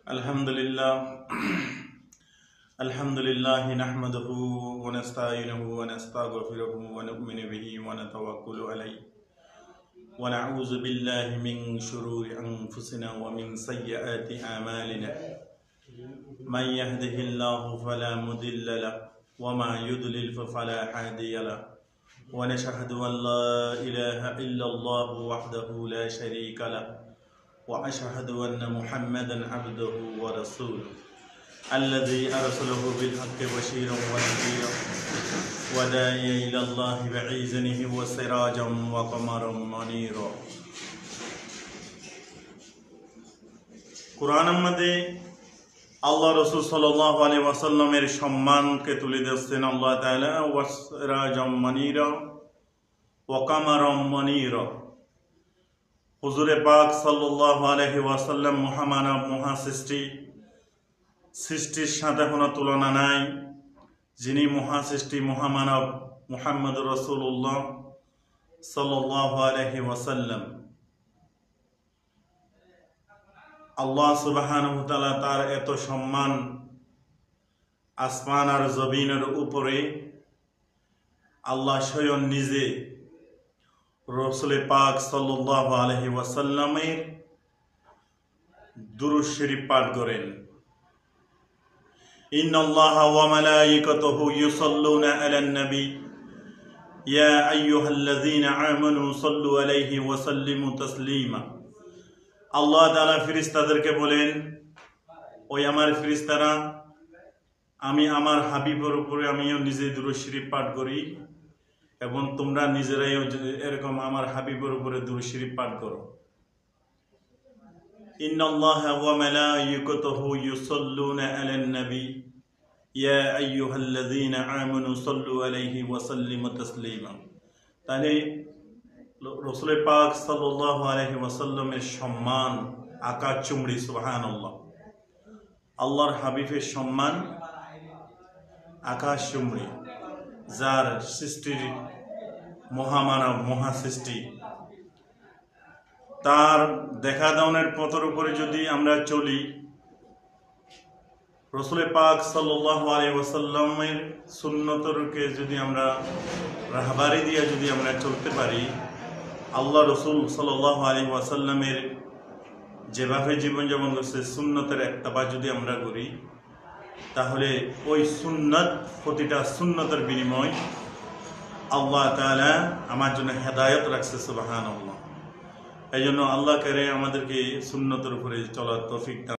अल्हम्दुलिल्लाह अल्हम्दुलिल्लाह नहमदुहु व नस्तईनुहु व नस्तगफिरुहु व नु'मिनु बिही व नतवक्कलु अलैहि व नऊज़ु बिल्लाहि मिन शुरूरि अनफुसिना व मिन सय्यिआति अमालिना मन यहदिहिल्लाहु फला मुदिल्ल लहु व मा युद्लिल फला हादिय लहु व नशहदु अन ला इलाहा इल्लल्लाहु वहदहु ला शरीका लहु وأشهد أن محمدا عبده ورسوله الذي أرسله بالحق بشيرا ونذيرا وداعيا إلى الله بإذنه وسراجا وقمرا منيرا কুরআনের মধ্যে আল্লাহ রাসূল সাল্লাল্লাহু আলাইহি ওয়াসাল্লামের সম্মানকে তুলে ধরেছেন আল্লাহ তাআলা ওয়াসরাজাম মানিরা ওয়া কামারাম মানিরা। হুজুরে পাক সাল্লাল্লাহু আলাইহি ওয়াসাল্লাম মহামানব সৃষ্টির সাথে কোনো তুলনা নাই। যিনি মহাসৃষ্টি মহামানব মুহাম্মদুর রাসূলুল্লাহ সাল্লাল্লাহু আলাইহি ওয়াসাল্লাম। আল্লাহ সুবহানাহু ওয়া তাআলা তার এত সম্মান আসমান আর জমিনের উপরে আল্লাহ স্বয়ং নিজে রসুল পাক সাল্লাল্লাহু আলাইহি ওয়াসাল্লামের দুরূদ শরীফ পাঠ করেন। ইন্নাল্লাহা ওয়া মালাইকাতুহু ইউসাল্লুনা আলান নবী ইয়া আইয়ুহাল্লাযীনা আমানু সাল্লু আলাইহি ওয়া সাল্লিমু তাসলিমা। আল্লাহ তাআলা ফেরেশতাদেরকে বলেন, ওই আমার ফেরেশতারা, আমি আমার হাবিবের উপরে আমিও নিজে দুরূদ শরীফ পাঠ করি এবং তোমরা নিজেরাই এরকম আমার হাবিবের উপরে দুরূদ শরীফ পাঠ করো। ইন্নাল্লাহা ওয়া মালাইকাতুহু ইউসাল্লুনা আলান নবী ইয়া আইয়ুহাল্লাযীনা আমানু সাল্লু আলাইহি ওয়া সাল্লিমু তাসলিমা। তাহলে রাসূল পাক সাল্লাল্লাহু আলাইহি ওয়াসাল্লামের সম্মান আকাশচুম্বী, সুবহানাল্লাহ। আল্লাহর হাবিবের সম্মান আকাশচুম্বী, যার সৃষ্টির মহামানব মহাসৃষ্টি, তার দেখা দাওনের পথের উপরে যদি আমরা চলি, রাসূল পাক সাল্লাল্লাহু আলাইহি ওয়াসাল্লামের সুন্নতকে যদি আমরা রাহবারি দিয়ে যদি আমরা চলতে পারি, আল্লাহ রাসূল সাল্লাল্লাহু আলাইহি ওয়াসাল্লামের যেভাবে জীবনযাপন করছে সুন্নতের ইত্তেবা যদি আমরা করি, তাহলে ওই সুন্নত, প্রতিটা সুন্নতের বিনিময় আল্লাহ তাআলা আমার জন্য হেদায়েত রাখছে, সুবহানাল্লাহ। এই জন্য আল্লাহ করে আমাদেরকে সুন্নতের উপরে চলার তৌফিক দান।